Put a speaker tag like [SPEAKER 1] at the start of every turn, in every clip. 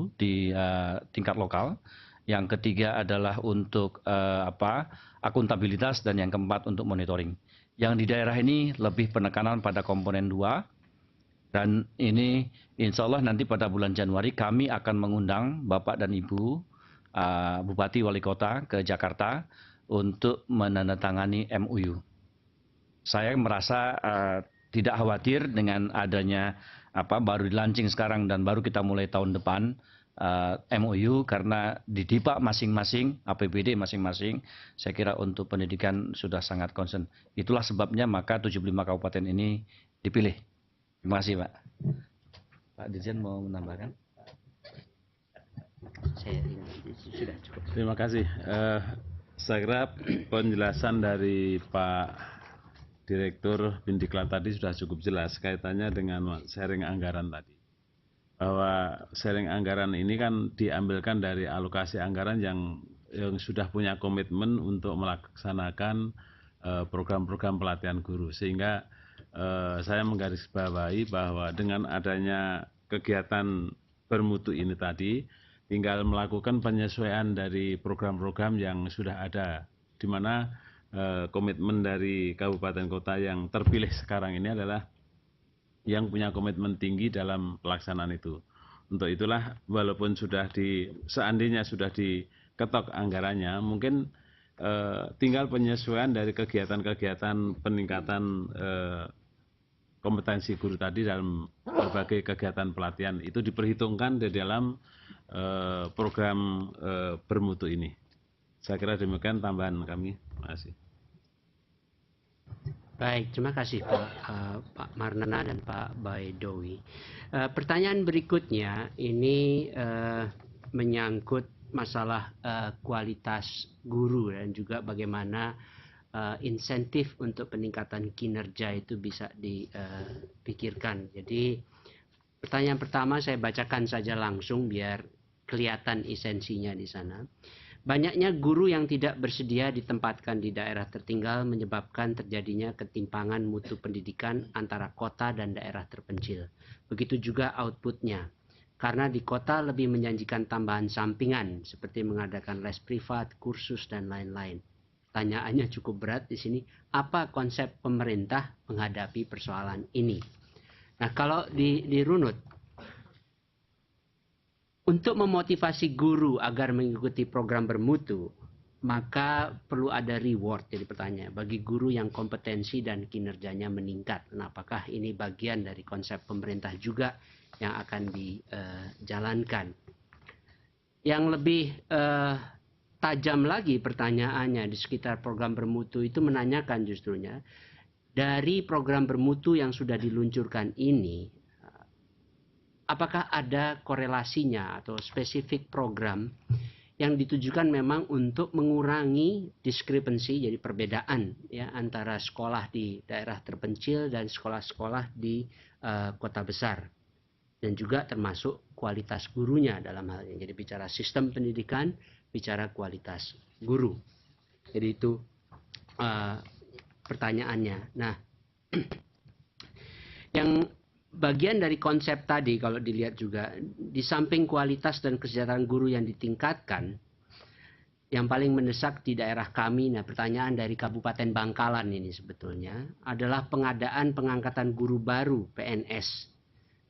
[SPEAKER 1] guru di tingkat lokal. Yang ketiga adalah untuk akuntabilitas, dan yang keempat untuk monitoring. Yang di daerah ini lebih penekanan pada komponen 2, dan ini insya Allah nanti pada bulan Januari kami akan mengundang Bapak dan Ibu Bupati Wali Kota ke Jakarta untuk menandatangani MOU. Saya merasa tidak khawatir dengan adanya baru di-launching sekarang dan baru kita mulai tahun depan MOU, karena di DIPA masing-masing, APBD masing-masing, saya kira untuk pendidikan sudah sangat concern. Itulah sebabnya maka 75 kabupaten ini dipilih. Terima kasih, Pak. Pak Dirjen mau menambahkan?
[SPEAKER 2] Sudah cukup. Terima kasih. Saya kira penjelasan dari Pak Direktur Bindiklat tadi sudah cukup jelas kaitannya dengan sharing anggaran tadi. Bahwa sharing anggaran ini kan diambilkan dari alokasi anggaran yang sudah punya komitmen untuk melaksanakan program-program pelatihan guru. Sehingga saya menggarisbawahi bahwa dengan adanya kegiatan bermutu ini tadi, tinggal melakukan penyesuaian dari program-program yang sudah ada, di mana komitmen dari kabupaten kota yang terpilih sekarang ini adalah yang punya komitmen tinggi dalam pelaksanaan itu. Untuk itulah walaupun seandainya sudah diketok anggarannya, mungkin tinggal penyesuaian dari kegiatan-kegiatan peningkatan kompetensi guru tadi dalam berbagai kegiatan pelatihan itu diperhitungkan di dalam program bermutu ini. Saya kira demikian tambahan kami. Terima kasih.
[SPEAKER 3] Baik, terima kasih Pak Marnana dan Pak Baidowi. Pertanyaan berikutnya ini menyangkut masalah kualitas guru dan juga bagaimana insentif untuk peningkatan kinerja itu bisa dipikirkan. Jadi pertanyaan pertama saya bacakan saja langsung biar kelihatan esensinya di sana. Banyaknya guru yang tidak bersedia ditempatkan di daerah tertinggal menyebabkan terjadinya ketimpangan mutu pendidikan antara kota dan daerah terpencil. Begitu juga outputnya. Karena di kota lebih menjanjikan tambahan sampingan seperti mengadakan les privat, kursus, dan lain-lain. Pertanyaannya cukup berat di sini. Apa konsep pemerintah menghadapi persoalan ini? Nah, kalau dirunut, untuk memotivasi guru agar mengikuti program bermutu, maka perlu ada reward. Jadi pertanyaan, bagi guru yang kompetensi dan kinerjanya meningkat. Nah, apakah ini bagian dari konsep pemerintah juga yang akan dijalankan? Yang lebih tajam lagi pertanyaannya di sekitar program bermutu itu menanyakan justrunya, dari program bermutu yang sudah diluncurkan ini, apakah ada korelasinya atau spesifik program yang ditujukan memang untuk mengurangi diskrepensi, jadi perbedaan ya antara sekolah di daerah terpencil dan sekolah-sekolah di kota besar, dan juga termasuk kualitas gurunya dalam hal ini. Jadi bicara sistem pendidikan, bicara kualitas guru. Jadi itu pertanyaannya. Nah, yang bagian dari konsep tadi kalau dilihat juga, di samping kualitas dan kesejahteraan guru yang ditingkatkan, yang paling mendesak di daerah kami, nah pertanyaan dari Kabupaten Bangkalan ini sebetulnya, adalah pengadaan pengangkatan guru baru PNS.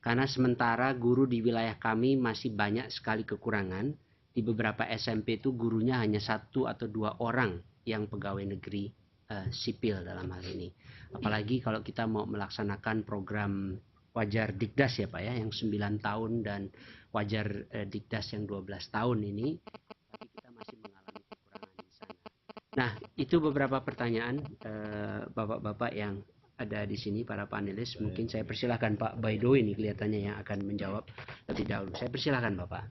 [SPEAKER 3] Karena sementara guru di wilayah kami masih banyak sekali kekurangan, di beberapa SMP itu gurunya hanya 1 atau 2 orang yang pegawai negeri sipil dalam hal ini. Apalagi kalau kita mau melaksanakan program wajar Dikdas ya Pak ya, yang 9 tahun dan wajar Dikdas yang 12 tahun ini, tapi kita masih mengalami kekurangan di sana. Nah, itu beberapa pertanyaan Bapak-bapak yang ada di sini, para panelis. Mungkin saya persilahkan Pak Baidowi ini kelihatannya yang akan menjawab lebih dahulu. Saya persilahkan Bapak.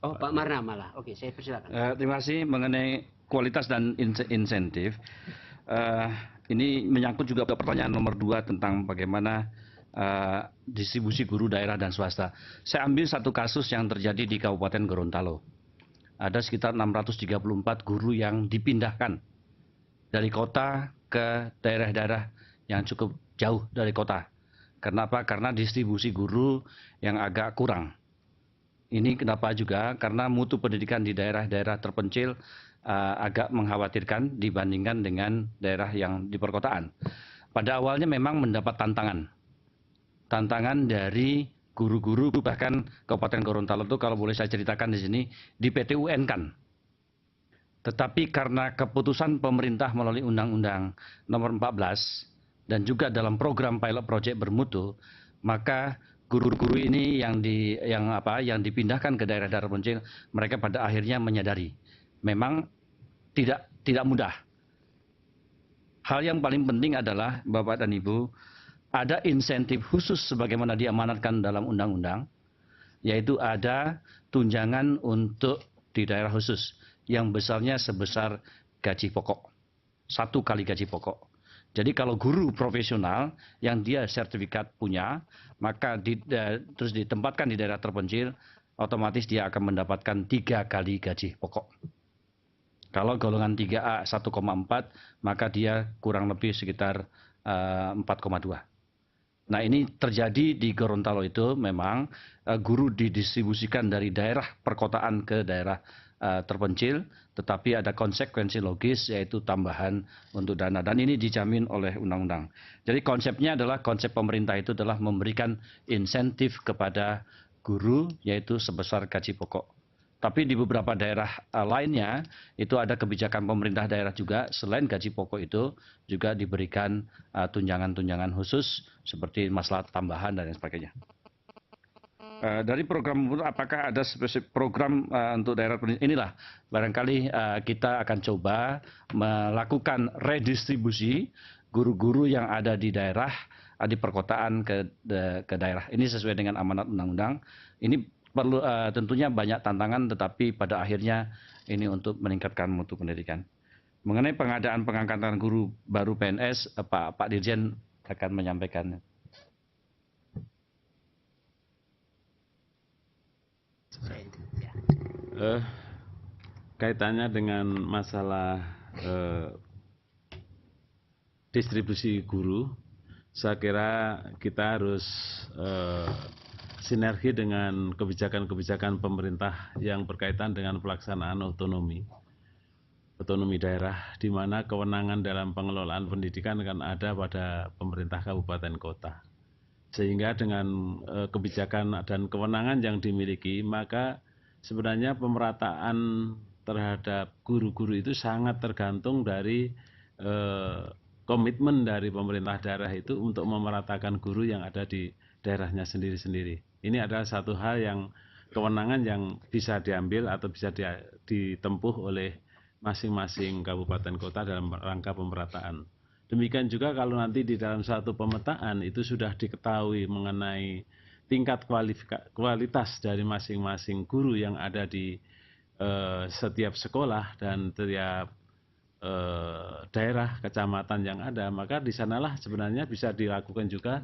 [SPEAKER 3] Oh, Pak Marna malah. Oke, saya persilahkan.
[SPEAKER 1] Terima kasih. Mengenai kualitas dan insentif, ini menyangkut juga pertanyaan nomor 2 tentang bagaimana distribusi guru daerah dan swasta. Saya ambil satu kasus yang terjadi di Kabupaten Gorontalo. Ada sekitar 634 guru yang dipindahkan dari kota ke daerah-daerah yang cukup jauh dari kota. Kenapa? Karena distribusi guru yang agak kurang. Ini kenapa juga? Karena mutu pendidikan di daerah-daerah terpencil agak mengkhawatirkan dibandingkan dengan daerah yang di perkotaan. Pada awalnya memang mendapat tantangan dari guru-guru, bahkan Kabupaten Gorontalo itu kalau boleh saya ceritakan di sini di PTUN kan. Tetapi karena keputusan pemerintah melalui Undang-Undang Nomor 14 dan juga dalam program pilot project bermutu, maka guru-guru ini yang dipindahkan ke daerah-daerah terpencil, mereka pada akhirnya menyadari memang tidak mudah. Hal yang paling penting adalah Bapak dan Ibu, ada insentif khusus sebagaimana diamanatkan dalam undang-undang, yaitu ada tunjangan untuk di daerah khusus yang besarnya sebesar gaji pokok, 1 kali gaji pokok. Jadi kalau guru profesional yang dia sertifikat punya, maka terus ditempatkan di daerah terpencil, otomatis dia akan mendapatkan 3 kali gaji pokok. Kalau golongan 3A 1,4, maka dia kurang lebih sekitar 4,2. Nah ini terjadi di Gorontalo itu memang guru didistribusikan dari daerah perkotaan ke daerah terpencil, tetapi ada konsekuensi logis yaitu tambahan untuk dana, dan ini dijamin oleh undang-undang. Jadi konsepnya adalah, konsep pemerintah itu adalah memberikan insentif kepada guru yaitu sebesar gaji pokok. Tapi di beberapa daerah lainnya itu ada kebijakan pemerintah daerah juga, selain gaji pokok itu juga diberikan tunjangan-tunjangan khusus seperti masalah tambahan dan lain sebagainya. Dari program, apakah ada spesifik program untuk daerah inilah barangkali kita akan coba melakukan redistribusi guru-guru yang ada di daerah, di perkotaan ke daerah. Ini sesuai dengan amanat undang-undang. Ini perlu tentunya banyak tantangan, tetapi pada akhirnya ini untuk meningkatkan mutu pendidikan. Mengenai pengadaan pengangkatan guru baru PNS, Pak Dirjen akan menyampaikan.
[SPEAKER 2] Kaitannya dengan masalah distribusi guru, saya kira kita harus sinergi dengan kebijakan-kebijakan pemerintah yang berkaitan dengan pelaksanaan otonomi daerah, di mana kewenangan dalam pengelolaan pendidikan kan ada pada pemerintah kabupaten kota. Sehingga dengan kebijakan dan kewenangan yang dimiliki, maka sebenarnya pemerataan terhadap guru-guru itu sangat tergantung dari komitmen dari pemerintah daerah itu untuk memeratakan guru yang ada di daerahnya sendiri-sendiri. Ini adalah satu hal yang kewenangan yang bisa diambil atau bisa ditempuh oleh masing-masing kabupaten kota dalam rangka pemerataan. Demikian juga kalau nanti di dalam satu pemetaan itu sudah diketahui mengenai tingkat kualitas dari masing-masing guru yang ada di setiap sekolah dan setiap daerah kecamatan yang ada, maka di sanalah sebenarnya bisa dilakukan juga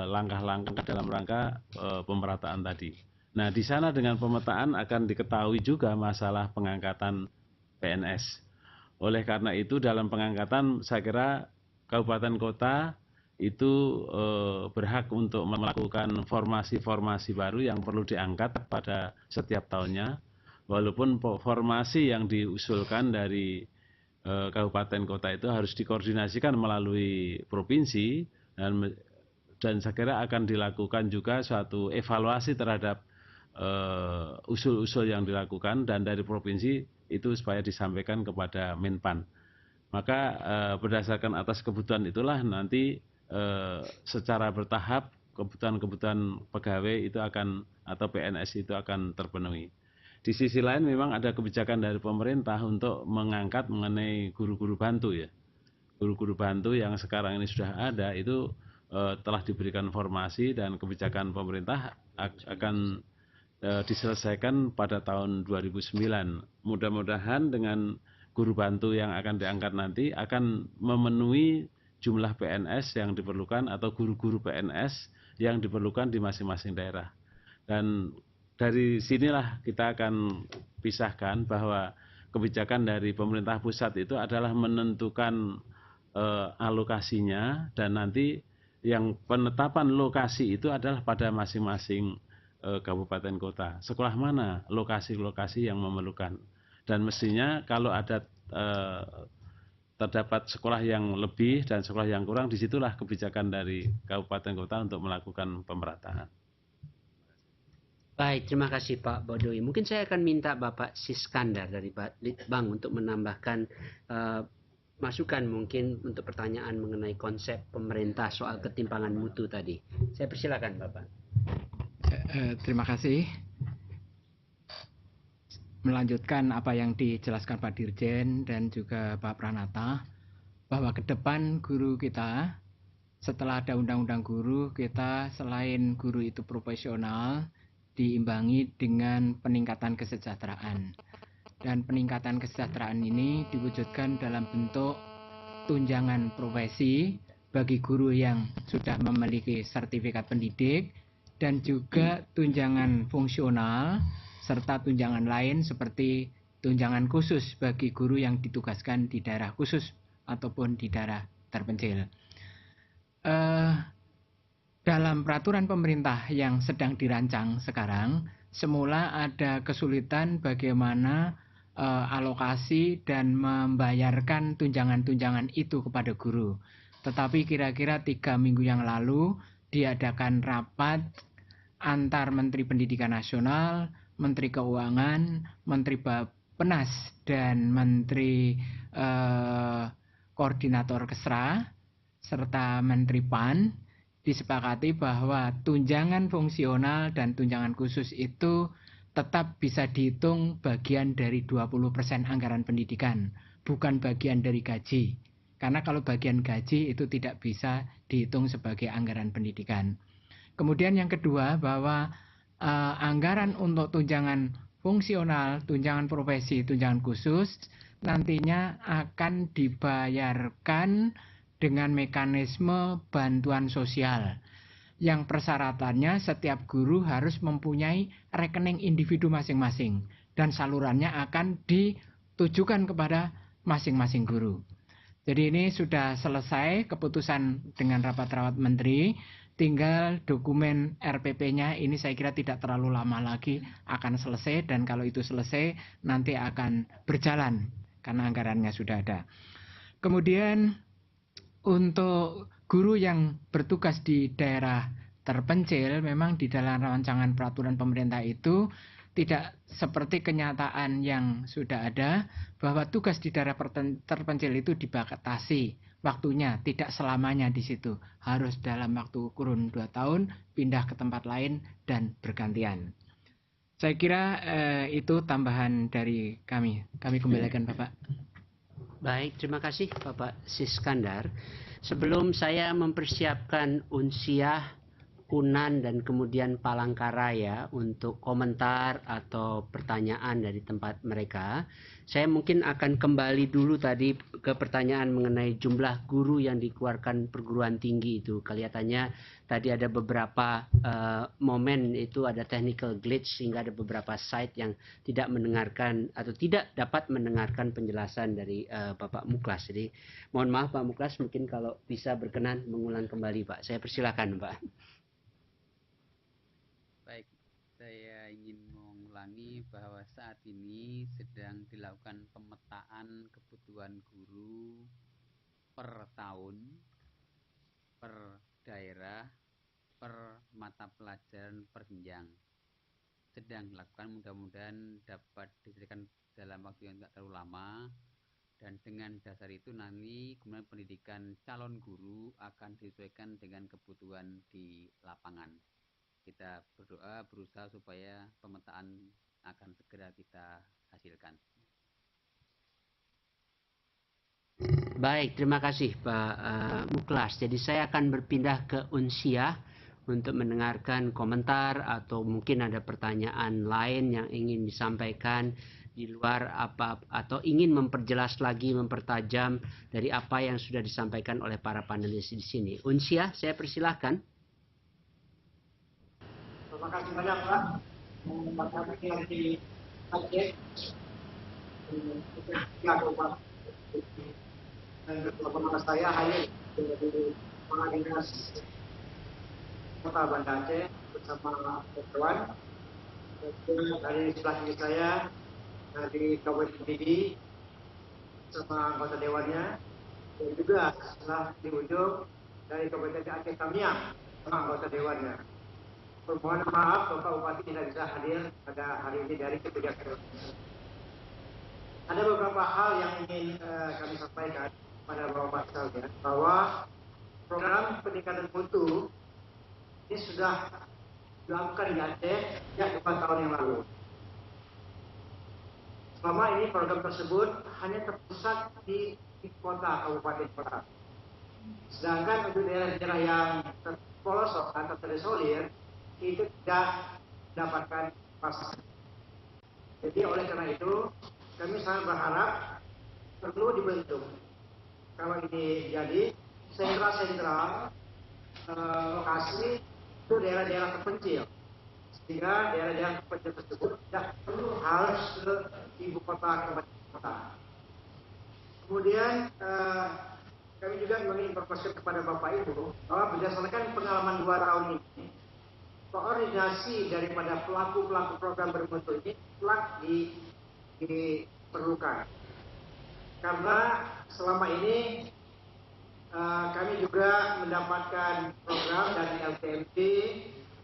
[SPEAKER 2] langkah-langkah dalam rangka pemerataan tadi. Nah, di sana dengan pemetaan akan diketahui juga masalah pengangkatan PNS. Oleh karena itu dalam pengangkatan saya kira kabupaten kota itu berhak untuk melakukan formasi-formasi baru yang perlu diangkat pada setiap tahunnya. Walaupun formasi yang diusulkan dari kabupaten kota itu harus dikoordinasikan melalui provinsi, dan saya kira akan dilakukan juga suatu evaluasi terhadap usul-usul yang dilakukan, dan dari provinsi itu supaya disampaikan kepada Menpan. Maka berdasarkan atas kebutuhan itulah nanti secara bertahap kebutuhan-kebutuhan pegawai itu akan, atau PNS itu akan terpenuhi. Di sisi lain memang ada kebijakan dari pemerintah untuk mengangkat mengenai guru-guru bantu ya. Guru-guru bantu yang sekarang ini sudah ada itu telah diberikan formasi, dan kebijakan pemerintah akan diselesaikan pada tahun 2009. Mudah-mudahan dengan guru bantu yang akan diangkat nanti akan memenuhi jumlah PNS yang diperlukan atau guru-guru PNS yang diperlukan di masing-masing daerah. Dan dari sinilah kita akan pisahkan bahwa kebijakan dari pemerintah pusat itu adalah menentukan alokasinya, dan nanti yang penetapan lokasi itu adalah pada masing-masing kabupaten kota. Sekolah mana lokasi-lokasi yang memerlukan. Dan mestinya kalau ada terdapat sekolah yang lebih dan sekolah yang kurang, disitulah kebijakan dari kabupaten kota untuk melakukan pemerataan.
[SPEAKER 3] Baik, terima kasih Pak Bodoi. Mungkin saya akan minta Bapak Siskandar dari Pak Litbang untuk menambahkan masukan mungkin untuk pertanyaan mengenai konsep pemerintah soal ketimpangan mutu tadi. Saya persilakan Bapak.
[SPEAKER 4] Terima kasih. Melanjutkan apa yang dijelaskan Pak Dirjen dan juga Pak Pranata, bahwa ke depan guru kita, setelah ada undang-undang guru, kita selain guru itu profesional, diimbangi dengan peningkatan kesejahteraan. Dan peningkatan kesejahteraan ini diwujudkan dalam bentuk tunjangan profesi bagi guru yang sudah memiliki sertifikat pendidik, dan juga tunjangan fungsional serta tunjangan lain seperti tunjangan khusus bagi guru yang ditugaskan di daerah khusus ataupun di daerah terpencil. Dalam peraturan pemerintah yang sedang dirancang sekarang, semula ada kesulitan bagaimana alokasi dan membayarkan tunjangan-tunjangan itu kepada guru. Tetapi kira-kira 3 minggu yang lalu diadakan rapat antar Menteri Pendidikan Nasional, Menteri Keuangan, Menteri Bappenas, dan Menteri Koordinator Kesra, serta Menteri PAN, disepakati bahwa tunjangan fungsional dan tunjangan khusus itu tetap bisa dihitung bagian dari 20% anggaran pendidikan, bukan bagian dari gaji. Karena kalau bagian gaji itu tidak bisa dihitung sebagai anggaran pendidikan. Kemudian yang kedua, bahwa anggaran untuk tunjangan fungsional, tunjangan profesi, tunjangan khusus nantinya akan dibayarkan dengan mekanisme bantuan sosial yang persyaratannya setiap guru harus mempunyai rekening individu masing-masing dan salurannya akan ditujukan kepada masing-masing guru. Jadi ini sudah selesai keputusan dengan rapat-rapat menteri. Tinggal dokumen RPP-nya ini saya kira tidak terlalu lama lagi akan selesai, dan kalau itu selesai nanti akan berjalan karena anggarannya sudah ada. Kemudian untuk guru yang bertugas di daerah terpencil, memang di dalam rancangan peraturan pemerintah itu tidak seperti kenyataan yang sudah ada, bahwa tugas di daerah terpencil itu dibatasi waktunya, tidak selamanya di situ. Harus dalam waktu kurun 2 tahun, pindah ke tempat lain dan bergantian. Saya kira itu tambahan dari kami. Kami kembalikan Bapak.
[SPEAKER 3] Baik, terima kasih Bapak Siskandar. Sebelum saya mempersiapkan Unsiah, Unan, dan kemudian Palangkaraya untuk komentar atau pertanyaan dari tempat mereka, saya mungkin akan kembali dulu tadi ke pertanyaan mengenai jumlah guru yang dikeluarkan perguruan tinggi itu. Kelihatannya tadi ada beberapa momen itu ada technical glitch sehingga ada beberapa site yang tidak mendengarkan atau tidak dapat mendengarkan penjelasan dari Bapak Muklas. Jadi mohon maaf Pak Muklas, mungkin kalau bisa berkenan mengulang kembali Pak. Saya persilakan Pak.
[SPEAKER 5] Baik, saya ingin mengulangi bahwa saat ini sedang dilakukan pemetaan kebutuhan guru per tahun, per daerah, per mata pelajaran, per jenjang. Sedang dilakukan, mudah-mudahan dapat diselesaikan dalam waktu yang tidak terlalu lama. Dan dengan dasar itu nanti kemudian pendidikan calon guru akan disesuaikan dengan kebutuhan di lapangan. Kita berdoa, berusaha supaya pemetaan akan segera kita hasilkan.
[SPEAKER 3] Baik, terima kasih Pak Muklas. Jadi saya akan berpindah ke Unsiah untuk mendengarkan komentar atau mungkin ada pertanyaan lain yang ingin disampaikan di luar apa atau ingin memperjelas lagi, mempertajam dari apa yang sudah disampaikan oleh para panelis di sini. Unsiah, saya persilahkan.
[SPEAKER 6] Terima kasih banyak Pak. Kami yang di Aceh, dan bersama saya hanya dari Kepala Dinas Kota Banda Aceh sama kawan. Dari sebelah kiri saya dari Kabupaten Pidi sama anggota dewannya, dan juga setelah di ujung dari Kabupaten Aceh Tamiang sama anggota dewannya. Permohonan maaf Bapak Bupati tidak bisa hadir pada hari ini dari ketiga provinsi. Ada beberapa hal yang ingin kami sampaikan pada Bapak sekalian, bahwa program peningkatan mutu ini sudah dilakukan di Aceh sejak 4 tahun yang lalu. Selama ini program tersebut hanya terpusat di kota, kabupaten kota. Sedangkan untuk daerah-daerah yang terpelosok atau terisolir itu tidak mendapatkan fasilitas. Jadi oleh karena itu kami sangat berharap perlu dibentuk, kalau ini jadi, sentra-sentra lokasi itu daerah-daerah terpencil, sehingga daerah-daerah terpencil tersebut tidak perlu harus ke ibu kota, kabupaten kota. Kemudian kami juga menginformasikan kepada Bapak Ibu bahwa berdasarkan pengalaman 2 tahun ini, koordinasi daripada pelaku-pelaku program bermutu ini telah diperlukan. Karena selama ini kami juga mendapatkan program dari LTMT,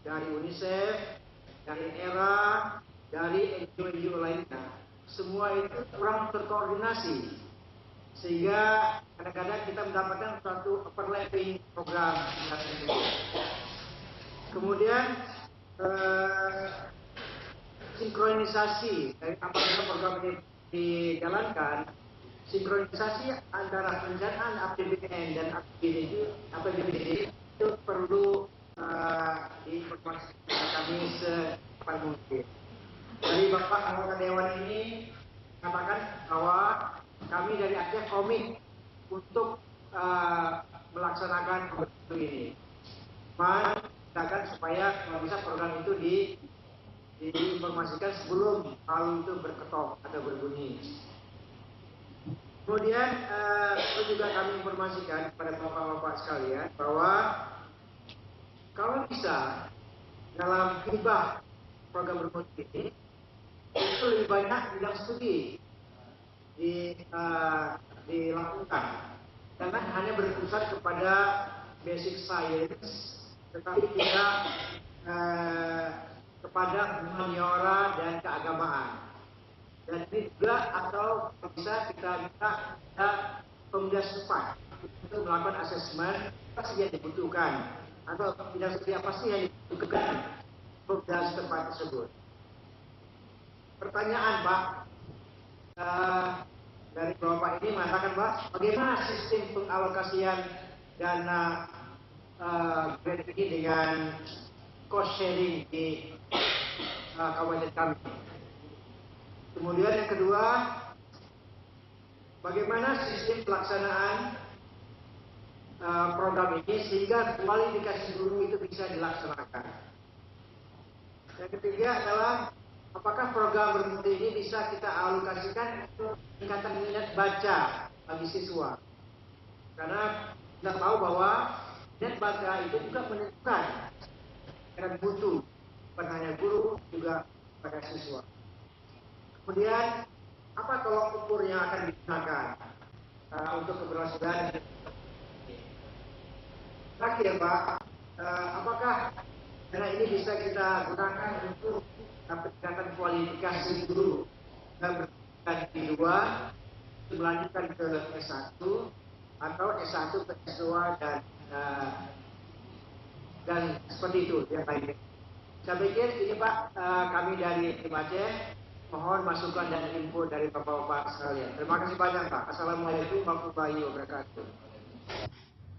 [SPEAKER 6] dari UNICEF, dari ERA, dari NGO-NGO lainnya. Semua itu kurang terkoordinasi, sehingga kadang-kadang kita mendapatkan suatu overlapping program. Kemudian sinkronisasi dari apabila program ini dijalankan, sinkronisasi antara perencanaan APBN dan APBD itu perlu diinformasikan kepada kami secepat mungkin. Dari Bapak anggota Dewan ini mengatakan bahwa kami dari Aceh komit untuk melaksanakan program ini. Mengingatkan supaya kalau bisa program itu diinformasikan sebelum palu itu berketok atau berbunyi. Kemudian perlu juga kami informasikan kepada bapak-bapak sekalian bahwa kalau bisa dalam hibah program bermutu ini itu lebih banyak bidang studi dilakukan, jangan hanya berpusat kepada basic science, tetapi juga kepada humaniora dan keagamaan. Dan ini juga atau bisa kita minta pemuda setempat untuk melakukan asesmen apa sih yang dibutuhkan atau bidang studi apa sih yang dibutuhkan pemuda setempat tersebut. Pertanyaan Pak dari Bapak ini mengatakan Pak, bagaimana sistem pengalokasian dana grant ini dengan cost sharing di kabupaten kami. Kemudian yang kedua, bagaimana sistem pelaksanaan program ini sehingga kualifikasi guru itu bisa dilaksanakan. Yang ketiga adalah apakah program bermutu ini bisa kita alokasikan untuk peningkatan minat baca bagi siswa. Karena kita tahu bahwa minat baca itu juga menentukan minat mutu, bukan hanya guru, juga pada siswa. Kemudian, apa tolak ukur yang akan digunakan untuk keberhasilan? Terakhir Pak, apakah dana ini bisa kita gunakan untuk peningkatan kualifikasi guru dan berpendidikan D2 melanjutkan ke S1 atau S1 ke S2 dan seperti itu yang lainnya. Saya pikir ini Pak, kami dari tim Aceh mohon masukan dan info dari Bapak-Bapak sekalian. Terima kasih banyak Pak. Assalamualaikum warahmatullahi wabarakatuh.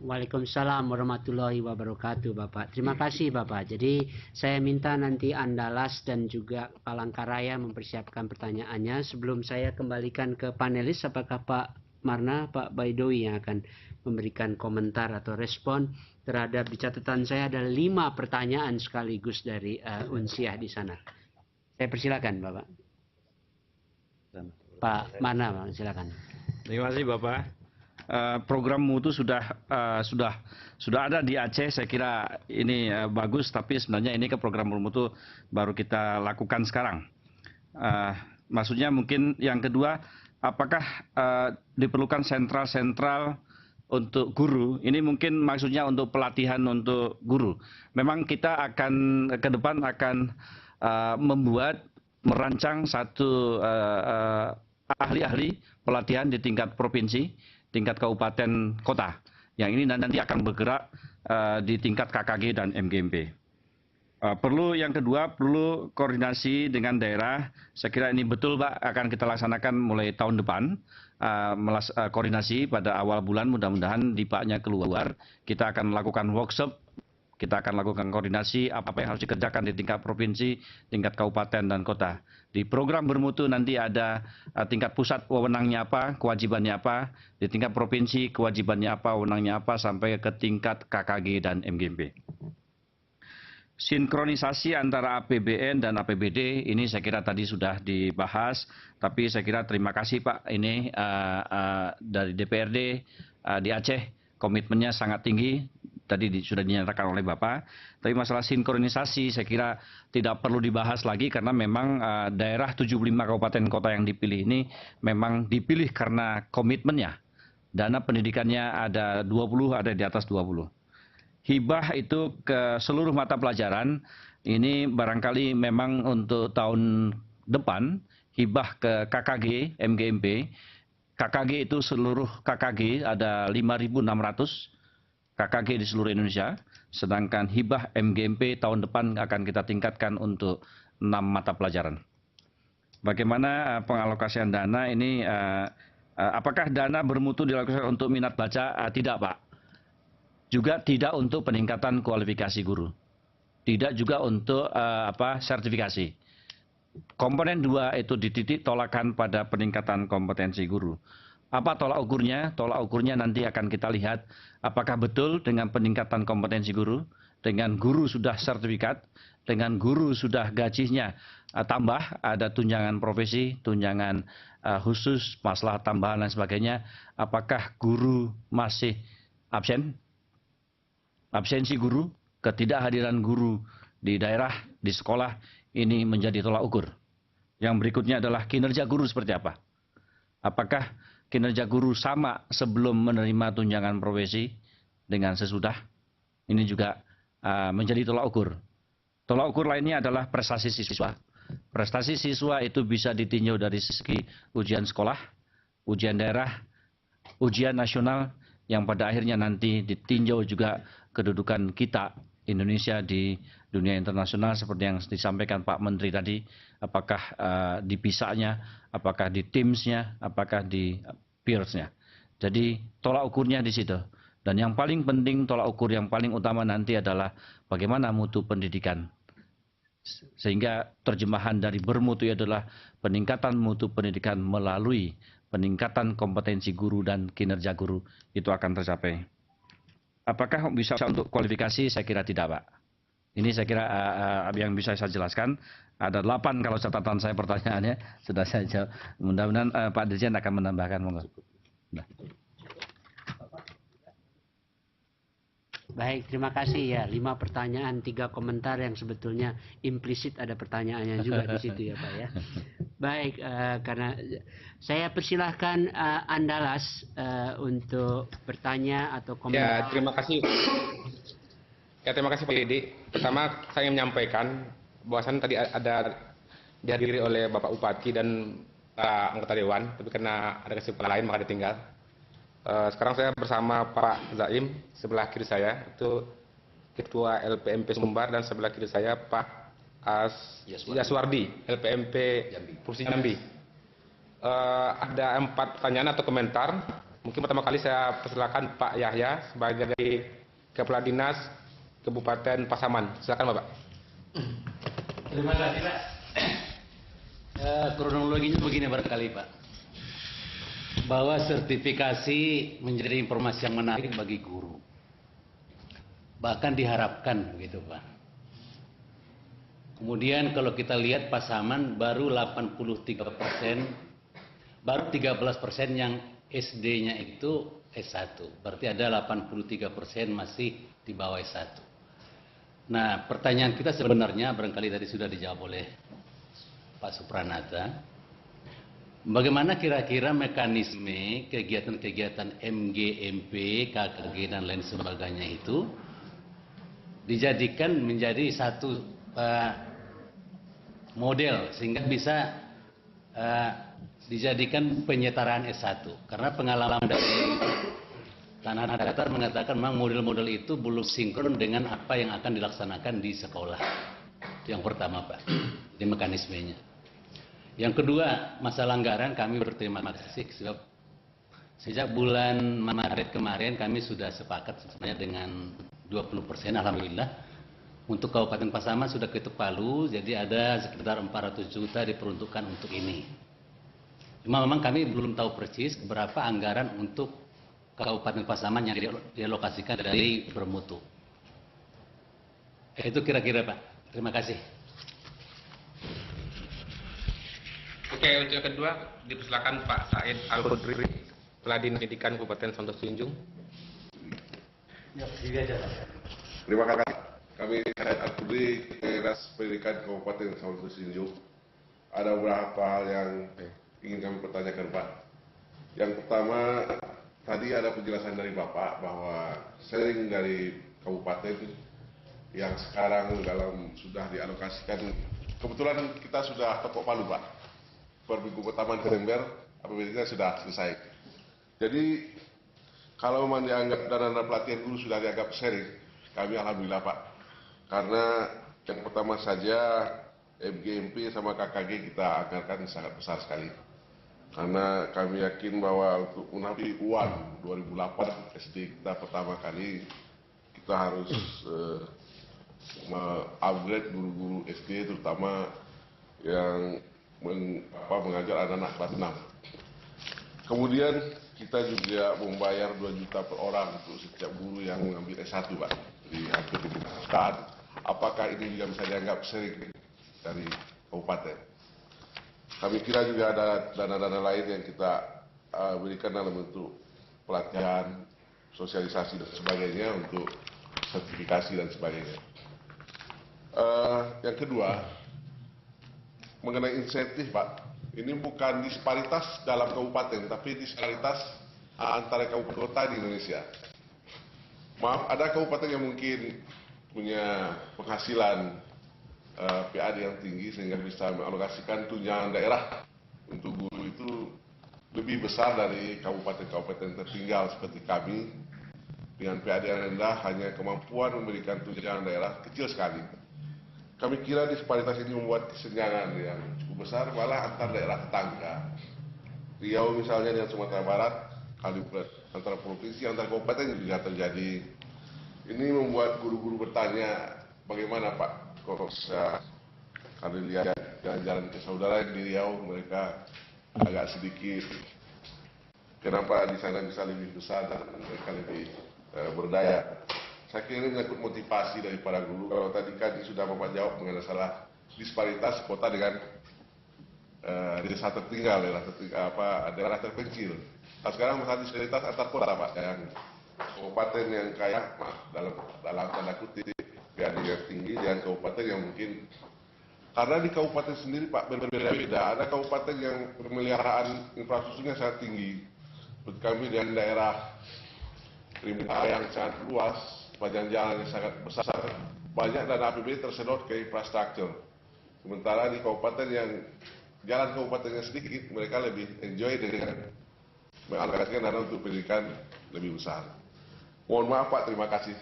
[SPEAKER 3] Waalaikumsalam warahmatullahi wabarakatuh Bapak. Terima kasih Bapak. Jadi saya minta nanti Andalas dan juga Palangkaraya mempersiapkan pertanyaannya. Sebelum saya kembalikan ke panelis, apakah Pak Marna, Pak Baidowi yang akan memberikan komentar atau respon terhadap, di catatan saya ada 5 pertanyaan sekaligus dari Unsiah di sana. Saya persilakan Bapak. Pak Marna, silakan.
[SPEAKER 2] Terima kasih Bapak.
[SPEAKER 1] program mutu sudah ada di Aceh. Saya kira ini bagus, tapi sebenarnya ini ke program bermutu baru kita lakukan sekarang. Maksudnya mungkin yang kedua, apakah diperlukan sentral-sentral untuk guru? Ini mungkin maksudnya untuk pelatihan untuk guru. Memang kita akan ke depan akan merancang satu ahli-ahli pelatihan di tingkat provinsi, tingkat kabupaten, kota. Yang ini nanti akan bergerak di tingkat KKG dan MGMP. Yang kedua, perlu koordinasi dengan daerah. Saya kira ini betul, Pak, akan kita laksanakan mulai tahun depan. Koordinasi pada awal bulan, mudah-mudahan DIPA-nya keluar. Kita akan melakukan workshop, kita akan lakukan koordinasi apa yang harus dikerjakan di tingkat provinsi, tingkat kabupaten dan kota. Di program bermutu nanti ada tingkat pusat wewenangnya apa, kewajibannya apa, di tingkat provinsi kewajibannya apa, wewenangnya apa, sampai ke tingkat KKG dan MGMP. Sinkronisasi antara APBN dan APBD ini saya kira tadi sudah dibahas, tapi saya kira terima kasih Pak, ini dari DPRD di Aceh komitmennya sangat tinggi, tadi sudah dinyatakan oleh Bapak. Tapi masalah sinkronisasi saya kira tidak perlu dibahas lagi karena memang daerah 75 kabupaten kota yang dipilih ini memang dipilih karena komitmennya. Dana pendidikannya ada 20, ada di atas 20. Hibah itu ke seluruh mata pelajaran, ini barangkali memang untuk tahun depan, hibah ke KKG, MGMP. KKG itu seluruh KKG ada 5.600 KKG di seluruh Indonesia, sedangkan hibah MGMP tahun depan akan kita tingkatkan untuk 6 mata pelajaran. Bagaimana pengalokasian dana ini, apakah dana bermutu dilakukan untuk minat baca? Tidak, Pak. Juga tidak untuk peningkatan kualifikasi guru. Tidak juga untuk sertifikasi. Komponen 2 itu dititik tolakan pada peningkatan kompetensi guru. Apa tolak ukurnya? Tolak ukurnya nanti akan kita lihat apakah betul dengan peningkatan kompetensi guru, dengan guru sudah sertifikat, dengan guru sudah gajinya tambah, ada tunjangan profesi, tunjangan khusus, masalah tambahan dan sebagainya. Apakah guru masih absen? Absensi guru, ketidakhadiran guru di daerah, di sekolah, ini menjadi tolak ukur. Yang berikutnya adalah kinerja guru seperti apa? Apakah kinerja guru sama sebelum menerima tunjangan profesi dengan sesudah? Ini juga menjadi tolak ukur. Tolak ukur lainnya adalah prestasi siswa. Prestasi siswa itu bisa ditinjau dari segi ujian sekolah, ujian daerah, ujian nasional, yang pada akhirnya nanti ditinjau juga kedudukan kita Indonesia di dunia internasional seperti yang disampaikan Pak Menteri tadi, apakah di PISA-nya, apakah di TIMSS-nya, apakah di peers-nya. Jadi tolak ukurnya di situ. Dan yang paling penting, tolak ukur yang paling utama nanti adalah bagaimana mutu pendidikan. Sehingga terjemahan dari bermutu adalah peningkatan mutu pendidikan melalui peningkatan kompetensi guru dan kinerja guru itu akan tercapai. Apakah bisa untuk kualifikasi? Saya kira tidak, Pak. Ini saya kira yang bisa saya jelaskan. Ada 8 kalau catatan saya pertanyaannya. Sudah saya jawab. Mudah-mudahan Pak Dirjen akan menambahkan. Nah.
[SPEAKER 3] Baik, terima kasih ya. 5 pertanyaan, 3 komentar yang sebetulnya implisit ada pertanyaannya juga di situ ya Pak ya. Baik, karena saya persilahkan Andalas untuk bertanya atau komentar.
[SPEAKER 7] Ya, terima kasih. Ya, terima kasih Pak Didi. Pertama, saya ingin menyampaikan bahwasannya tadi ada dihadiri oleh Bapak Bupati dan anggota Dewan, tapi karena ada kesibukan lain maka ditinggal. Sekarang saya bersama Pak Zaim, sebelah kiri saya itu Ketua LPMP Sumbar dan sebelah kiri saya Pak Yaswardi, LPMP Provinsi Jambi. Ada 4 pertanyaan atau komentar. Mungkin pertama kali saya persilakan Pak Yahya sebagai Kepala Dinas Kabupaten Pasaman. Silakan Bapak.
[SPEAKER 8] Terima kasih Pak. Kronologinya begini barangkali Pak. Bahwa sertifikasi menjadi informasi yang menarik bagi guru. Bahkan diharapkan begitu Pak. Kemudian kalau kita lihat Pasaman baru 83%, baru 13% yang SD-nya itu S1. Berarti ada 83% masih di bawah S1. Nah, pertanyaan kita sebenarnya barangkali tadi sudah dijawab oleh Pak Supranata. Bagaimana kira-kira mekanisme kegiatan-kegiatan MGMP, KKG dan lain sebagainya itu dijadikan menjadi satu model sehingga bisa dijadikan penyetaraan S1. Karena pengalaman dari Tanah Datar mengatakan memang model-model itu belum sinkron dengan apa yang akan dilaksanakan di sekolah. Itu yang pertama, Pak, di mekanismenya. Yang kedua, masalah anggaran kami berterima kasih sebab sejak bulan Maret kemarin kami sudah sepakat sebenarnya dengan 20%, alhamdulillah. Untuk Kabupaten Pasaman sudah ketuk palu, jadi ada sekitar 400 juta diperuntukkan untuk ini. Cuma memang kami belum tahu persis berapa anggaran untuk Kabupaten Pasaman yang dialokasikan dari bermutu. Itu kira-kira, Pak. Terima kasih.
[SPEAKER 7] Oke, untuk yang kedua dipersilakan Pak Said Al-Khudri, Peladin Pendidikan Kabupaten Santo Sinjung.
[SPEAKER 9] Terima kasih. Kami Said Al-Khudri, Dinas Pendidikan Kabupaten Santo Sinjung. Ada beberapa hal yang ingin kami pertanyakan, Pak. Yang pertama, tadi ada penjelasan dari Bapak bahwa sharing dari kabupaten yang sekarang sudah dialokasikan. Kebetulan kita sudah ketok palu, Pak. Per minggu pertama Desember, APBD-nya sudah selesai. Jadi, kalau memang dianggap dana pelatihan guru sudah dianggap sharing, kami alhamdulillah, Pak. Karena yang pertama saja, MGMP sama KKG kita anggarkan sangat besar sekali. Karena kami yakin bahwa untuk menapi UAN 2008 SD kita pertama kali, kita harus upgrade guru-guru SD, terutama yang mengajar anak-anak kelas 6. Kemudian kita juga membayar 2 juta per orang untuk setiap guru yang mengambil S1, Pak. Jadi hampir dibutuhkan. Apakah ini juga bisa dianggap sharing dari kabupaten? Kami kira juga ada dana-dana lain yang kita berikan dalam bentuk pelatihan, sosialisasi dan sebagainya untuk sertifikasi dan sebagainya. Yang kedua, mengenai insentif, Pak, ini bukan disparitas dalam kabupaten, tapi disparitas antara kabupaten kota di Indonesia. Maaf, ada kabupaten yang mungkin punya penghasilan PAD yang tinggi sehingga bisa mengalokasikan tunjangan daerah untuk guru itu lebih besar dari kabupaten-kabupaten tertinggal seperti kami dengan PAD yang rendah, hanya kemampuan memberikan tunjangan daerah kecil sekali. Kami kira disparitas ini membuat kesenjangan yang cukup besar, malah antar daerah tetangga. Riau misalnya dengan Sumatera Barat, antara provinsi, antar kabupaten juga terjadi. Ini membuat guru-guru bertanya, bagaimana Pak, kok bisa kami lihat jalan-jalan ke saudara di Riau, mereka agak sedikit, kenapa di sana bisa lebih besar dan mereka lebih berdaya. Saya kira ini menyangkut motivasi dari para guru. Kalau tadi kan sudah Bapak jawab mengenai masalah disparitas kota dengan desa tertinggal, daerah terpencil. Nah, sekarang masalah disparitas antar kota, Pak, yang kabupaten yang kaya, dalam tanda kutip, PAD yang tinggi dengan kabupaten yang mungkin, karena di kabupaten sendiri, Pak, berbeda-beda. Ada kabupaten yang pemeliharaan infrastrukturnya sangat tinggi. Seperti kami dengan daerah Rimba yang sangat luas, panjang jalan yang sangat besar, banyak dana APBD tersedot ke infrastruktur. Sementara di kabupaten yang jalan kabupatennya sedikit, mereka lebih enjoy dengan mengalokasikan dana untuk pendidikan lebih besar. Mohon maaf, Pak, terima kasih.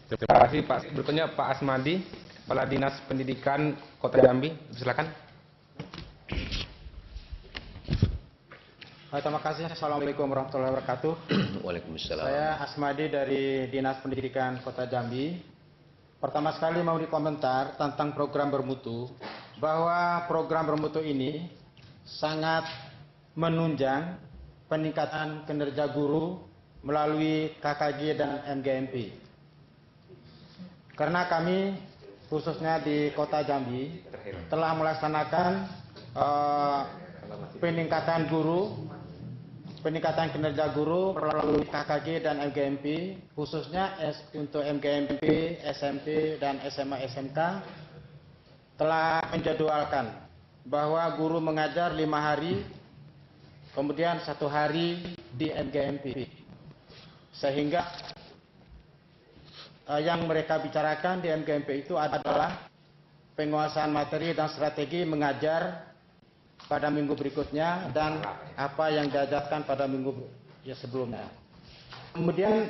[SPEAKER 7] Terima kasih, Pak. Berikutnya Pak Asmadi, Kepala Dinas Pendidikan Kota Jambi. Silakan.
[SPEAKER 10] Terima kasih. Assalamualaikum warahmatullahi wabarakatuh.
[SPEAKER 11] Waalaikumsalam.
[SPEAKER 10] Saya Asmadi dari Dinas Pendidikan Kota Jambi. Pertama sekali mau dikomentar tentang program bermutu, bahwa program bermutu ini sangat menunjang peningkatan kinerja guru melalui KKG dan MGMP. Karena kami khususnya di Kota Jambi telah melaksanakan peningkatan guru peningkatan kinerja guru melalui KKG dan MGMP, khususnya untuk MGMP, SMP, dan SMA SMK, telah menjadwalkan bahwa guru mengajar 5 hari, kemudian 1 hari di MGMP. Sehingga yang mereka bicarakan di MGMP itu adalah penguasaan materi dan strategi mengajar pada minggu berikutnya dan apa yang diajarkan pada minggu sebelumnya. Kemudian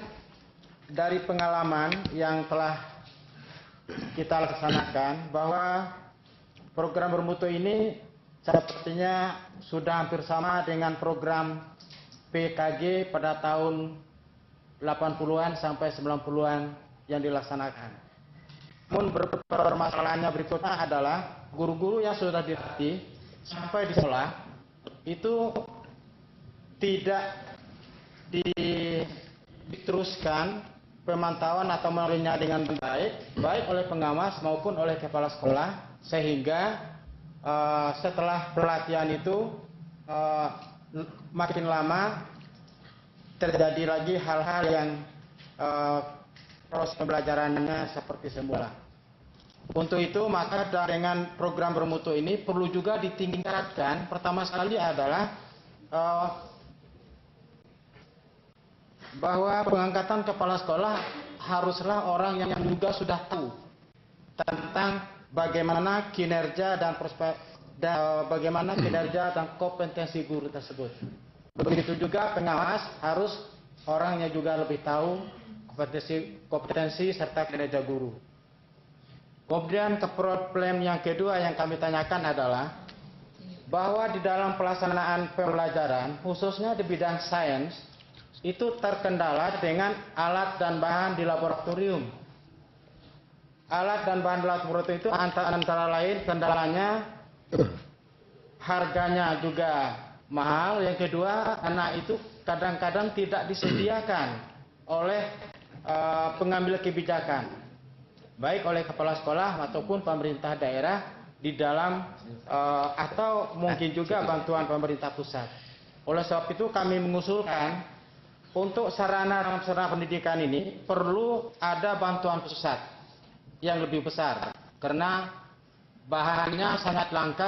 [SPEAKER 10] dari pengalaman yang telah kita laksanakan bahwa program bermutu ini sepertinya sudah hampir sama dengan program PKG pada tahun 80-an sampai 90-an yang dilaksanakan. Namun permasalahannya berikutnya adalah guru-guru yang sudah dilatih sampai di sekolah itu tidak diteruskan pemantauan atau mengenalnya dengan baik oleh pengawas maupun oleh kepala sekolah, sehingga setelah pelatihan itu makin lama terjadi lagi hal-hal yang proses pembelajarannya seperti semula. Untuk itu maka dengan program bermutu ini perlu juga ditingkatkan. Pertama sekali adalah bahwa pengangkatan kepala sekolah haruslah orang yang juga sudah tahu tentang bagaimana kinerja dan bagaimana kinerja dan kompetensi guru tersebut. Begitu juga pengawas harus orangnya juga lebih tahu kompetensi serta kinerja guru. Kemudian ke problem yang kedua yang kami tanyakan adalah bahwa di dalam pelaksanaan pembelajaran khususnya di bidang sains itu terkendala dengan alat dan bahan di laboratorium. Alat dan bahan di laboratorium itu antara lain kendalanya harganya juga mahal. Yang kedua, anak itu kadang-kadang tidak disediakan oleh pengambil kebijakan, baik oleh kepala sekolah ataupun pemerintah daerah di dalam atau mungkin juga bantuan pemerintah pusat. Oleh sebab itu kami mengusulkan untuk sarana pendidikan ini perlu ada bantuan pusat yang lebih besar karena bahannya sangat langka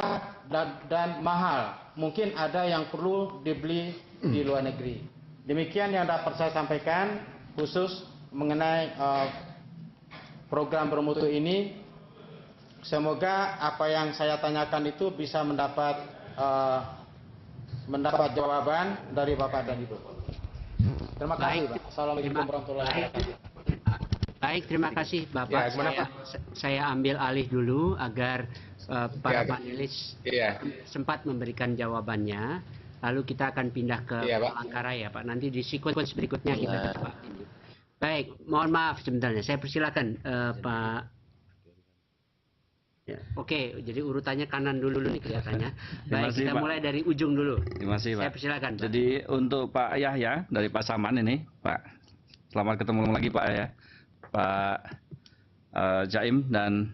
[SPEAKER 10] dan mahal. Mungkin ada yang perlu dibeli di luar negeri. Demikian yang dapat saya sampaikan khusus mengenai program bermutu ini. Semoga apa yang saya tanyakan itu bisa mendapat jawaban dari Bapak dan Ibu. Terima kasih, Pak. Assalamualaikum warahmatullahi wabarakatuh.
[SPEAKER 3] Baik, terima kasih Bapak. Saya ambil alih dulu agar para panelis sempat memberikan jawabannya. Lalu kita akan pindah ke Palangkaraya, Pak. Nanti di sequence berikutnya kita coba. Baik, mohon maaf sebenarnya. Saya persilakan Pak. Ya, oke, jadi urutannya kanan dulu nih kelihatannya. Baik, kita mulai dari ujung dulu.
[SPEAKER 1] Terima kasih, Pak.
[SPEAKER 3] Saya persilakan, Pak.
[SPEAKER 1] Jadi untuk Pak Yahya dari Pasaman ini, Pak. Selamat ketemu lagi Pak ya. Pak Jaim dan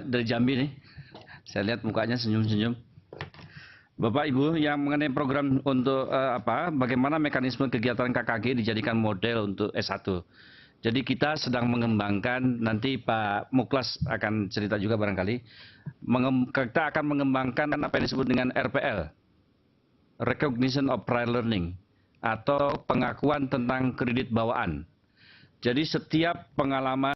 [SPEAKER 1] dari Jambi nih. Saya lihat mukanya senyum-senyum. Bapak Ibu, yang mengenai program untuk bagaimana mekanisme kegiatan KKG dijadikan model untuk S1. Jadi kita sedang mengembangkan, nanti Pak Muklas akan cerita juga barangkali, kita akan mengembangkan apa yang disebut dengan RPL, Recognition of Prior Learning, atau pengakuan tentang kredit bawaan. Jadi setiap pengalaman